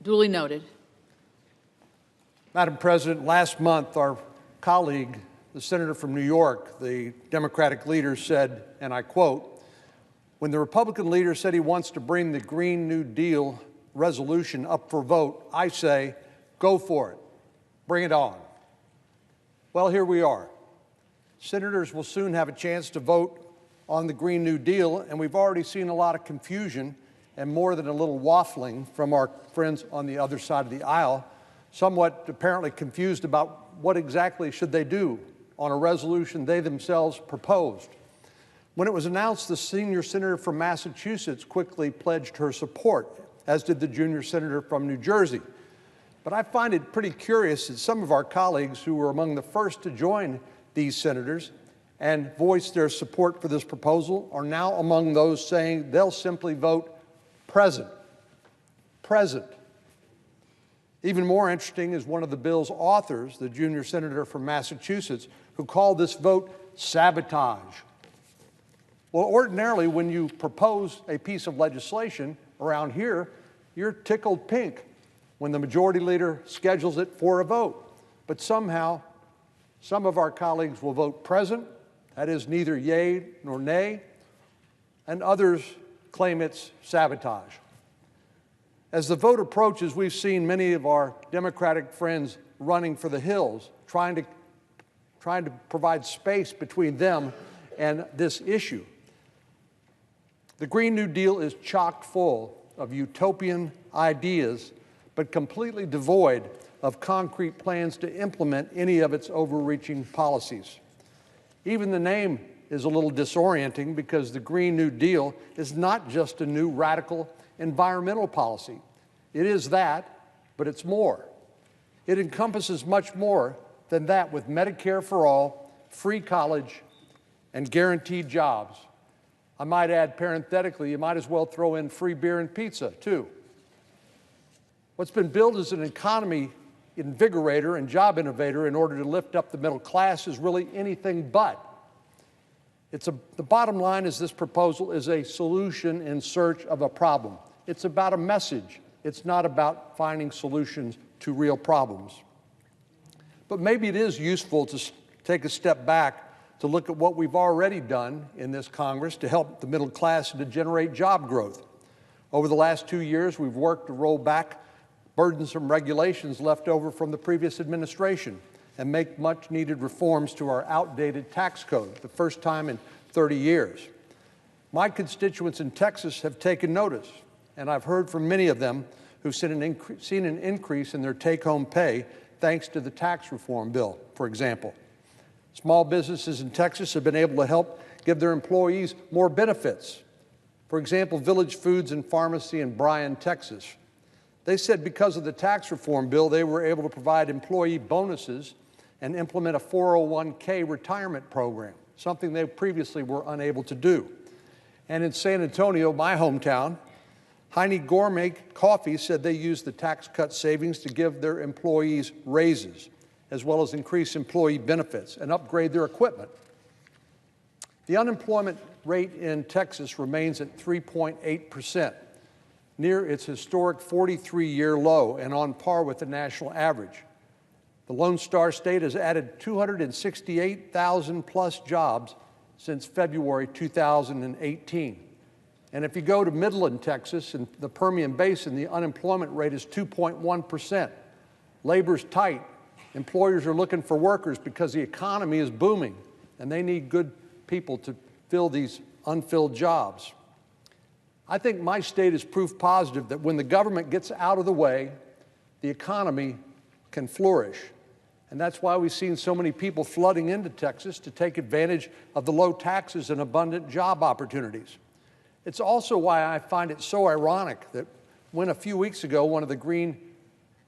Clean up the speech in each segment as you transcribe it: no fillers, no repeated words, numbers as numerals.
Duly noted. Madam President, last month our colleague, the senator from New York, the Democratic leader, said, and I quote, "When the Republican leader said he wants to bring the Green New Deal resolution up for vote, I say, go for it. Bring it on." Well, here we are. Senators will soon have a chance to vote on the Green New Deal, and we've already seen a lot of confusion and more than a little waffling from our friends on the other side of the aisle, somewhat apparently confused about what exactly should they do on a resolution they themselves proposed. When it was announced, the senior senator from Massachusetts quickly pledged her support, as did the junior senator from New Jersey. But I find it pretty curious that some of our colleagues who were among the first to join these senators and voice their support for this proposal are now among those saying they'll simply vote present. Present. Even more interesting is one of the bill's authors, the junior senator from Massachusetts, who called this vote sabotage. Well, ordinarily, when you propose a piece of legislation around here, you're tickled pink when the majority leader schedules it for a vote. But somehow, some of our colleagues will vote present, that is neither yay nor nay, and others claim it's sabotage. As the vote approaches, we've seen many of our Democratic friends running for the hills, trying to provide space between them and this issue. The Green New Deal is chock full of utopian ideas, but completely devoid of concrete plans to implement any of its overreaching policies. Even the name is a little disorienting because the Green New Deal is not just a new radical environmental policy. It is that, but it's more. It encompasses much more than that, with Medicare for all, free college, and guaranteed jobs. I might add parenthetically, you might as well throw in free beer and pizza, too. What's been billed as an economy invigorator and job innovator in order to lift up the middle class is really anything but. The bottom line is this proposal is a solution in search of a problem. It's about a message. It's not about finding solutions to real problems. But maybe it is useful to take a step back to look at what we've already done in this Congress to help the middle class and to generate job growth. Over the last 2 years, we've worked to roll back burdensome regulations left over from the previous administration and make much-needed reforms to our outdated tax code, the first time in 30 years. My constituents in Texas have taken notice, and I've heard from many of them who've seen an increase in their take-home pay thanks to the tax reform bill, for example. Small businesses in Texas have been able to help give their employees more benefits. For example, Village Foods and Pharmacy in Bryan, Texas. They said because of the tax reform bill, they were able to provide employee bonuses and implement a 401k retirement program, something they previously were unable to do. And in San Antonio, my hometown, Heine Gourmet Coffee said they used the tax cut savings to give their employees raises, as well as increase employee benefits and upgrade their equipment. The unemployment rate in Texas remains at 3.8%, near its historic 43-year low and on par with the national average. The Lone Star State has added 268,000 plus jobs since February 2018. And if you go to Midland, Texas, and the Permian Basin, the unemployment rate is 2.1%. Labor's tight. Employers are looking for workers because the economy is booming, and they need good people to fill these unfilled jobs. I think my state is proof positive that when the government gets out of the way, the economy can flourish. And that's why we've seen so many people flooding into Texas to take advantage of the low taxes and abundant job opportunities. It's also why I find it so ironic that when a few weeks ago, one of the Green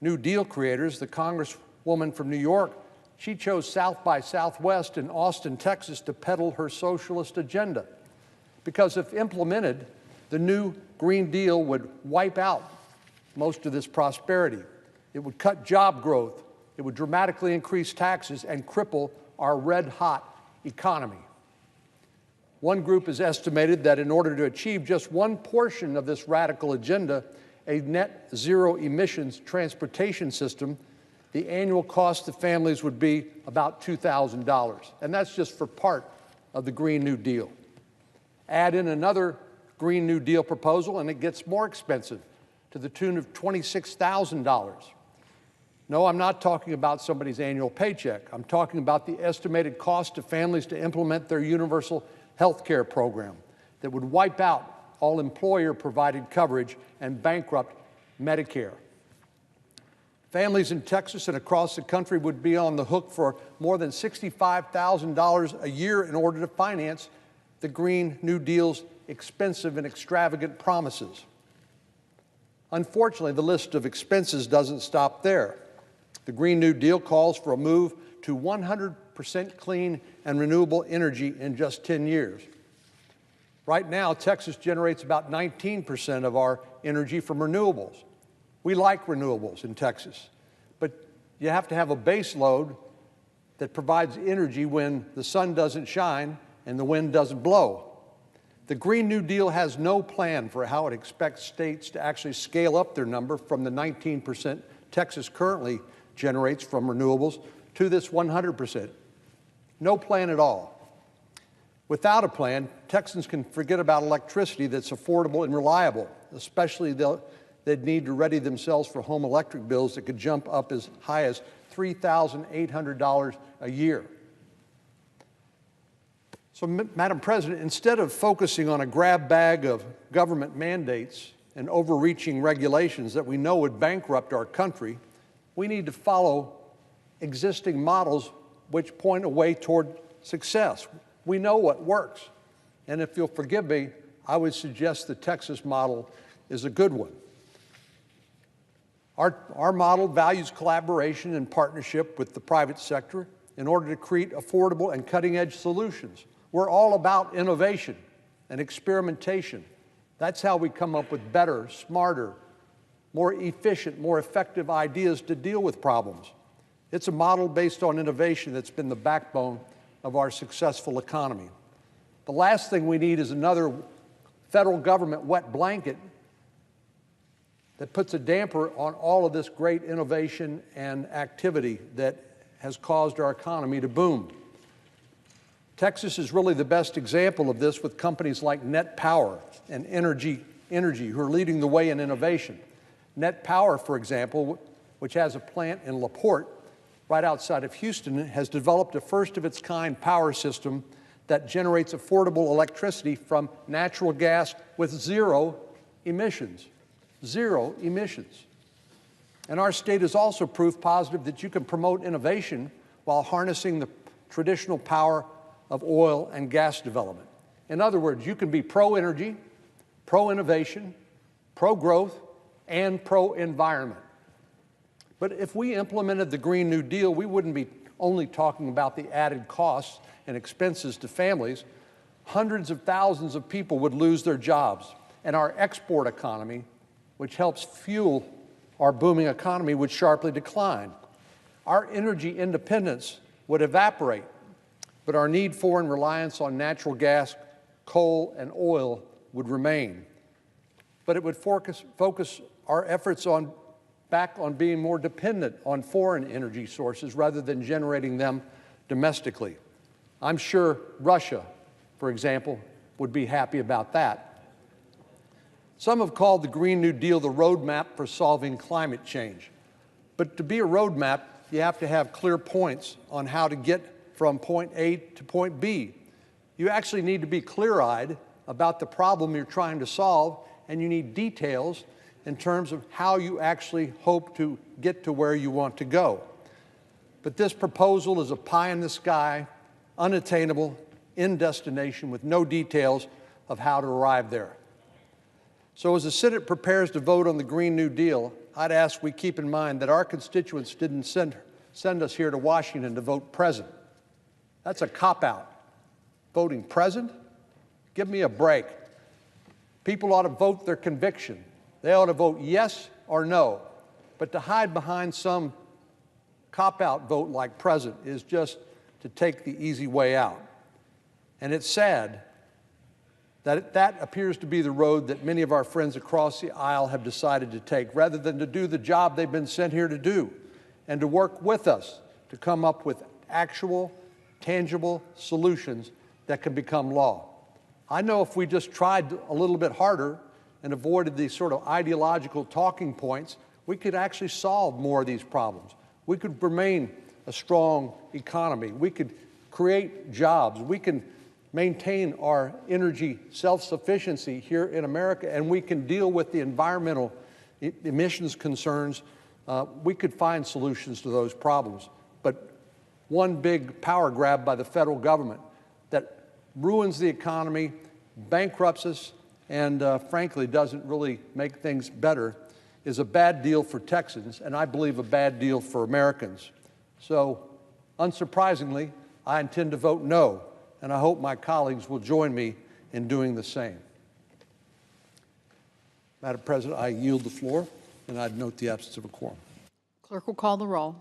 New Deal creators, the Congresswoman from New York, she chose South by Southwest in Austin, Texas to peddle her socialist agenda. Because if implemented, the new Green Deal would wipe out most of this prosperity. It would cut job growth. It would dramatically increase taxes and cripple our red-hot economy. One group has estimated that in order to achieve just one portion of this radical agenda, a net zero emissions transportation system, the annual cost to families would be about $2,000. And that's just for part of the Green New Deal. Add in another Green New Deal proposal and it gets more expensive, to the tune of $26,000. No, I'm not talking about somebody's annual paycheck. I'm talking about the estimated cost to families to implement their universal health care program that would wipe out all employer-provided coverage and bankrupt Medicare. Families in Texas and across the country would be on the hook for more than $65,000 a year in order to finance the Green New Deal's expensive and extravagant promises. Unfortunately, the list of expenses doesn't stop there. The Green New Deal calls for a move to 100% clean and renewable energy in just 10 years. Right now, Texas generates about 19% of our energy from renewables. We like renewables in Texas, but you have to have a base load that provides energy when the sun doesn't shine and the wind doesn't blow. The Green New Deal has no plan for how it expects states to actually scale up their number from the 19% Texas currently generates from renewables to this 100%. No plan at all. Without a plan, Texans can forget about electricity that's affordable and reliable, especially they'd need to ready themselves for home electric bills that could jump up as high as $3,800 a year. So, Madam President, instead of focusing on a grab bag of government mandates and overreaching regulations that we know would bankrupt our country, we need to follow existing models which point a way toward success. We know what works. And if you'll forgive me, I would suggest the Texas model is a good one. Our model values collaboration and partnership with the private sector in order to create affordable and cutting-edge solutions. We're all about innovation and experimentation. That's how we come up with better, smarter, more efficient, more effective ideas to deal with problems. It's a model based on innovation that's been the backbone of our successful economy. The last thing we need is another federal government wet blanket that puts a damper on all of this great innovation and activity that has caused our economy to boom. Texas is really the best example of this, with companies like Net Power and Energy who are leading the way in innovation. Net Power, for example, which has a plant in La Porte, right outside of Houston, has developed a first-of-its-kind power system that generates affordable electricity from natural gas with zero emissions. Zero emissions. And our state is also proof positive that you can promote innovation while harnessing the traditional power of oil and gas development. In other words, you can be pro-energy, pro-innovation, pro-growth, and pro-environment. But if we implemented the Green New Deal, we wouldn't be only talking about the added costs and expenses to families. Hundreds of thousands of people would lose their jobs, and our export economy, which helps fuel our booming economy, would sharply decline. Our energy independence would evaporate, but our need for and reliance on natural gas, coal, and oil would remain. But it would focus our efforts back on being more dependent on foreign energy sources rather than generating them domestically. I'm sure Russia, for example, would be happy about that. Some have called the Green New Deal the roadmap for solving climate change. But to be a roadmap, you have to have clear points on how to get from point A to point B. You actually need to be clear-eyed about the problem you're trying to solve, and you need details in terms of how you actually hope to get to where you want to go. But this proposal is a pie in the sky, unattainable, in destination with no details of how to arrive there. So as the Senate prepares to vote on the Green New Deal, I'd ask we keep in mind that our constituents didn't send us here to Washington to vote present. That's a cop-out. Voting present? Give me a break. People ought to vote their conviction. They ought to vote yes or no. But to hide behind some cop-out vote like present is just to take the easy way out. And it's sad That appears to be the road that many of our friends across the aisle have decided to take, rather than to do the job they've been sent here to do and to work with us to come up with actual, tangible solutions that can become law. I know if we just tried a little bit harder and avoided these sort of ideological talking points, we could actually solve more of these problems. We could remain a strong economy. We could create jobs. We can maintain our energy self-sufficiency here in America, and we can deal with the environmental emissions concerns. We could find solutions to those problems. But one big power grab by the federal government that ruins the economy, bankrupts us, and frankly doesn't really make things better is a bad deal for Texans, and I believe a bad deal for Americans. So, unsurprisingly, I intend to vote no, and I hope my colleagues will join me in doing the same. Madam President, I yield the floor, and I'd note the absence of a quorum. Clerk will call the roll.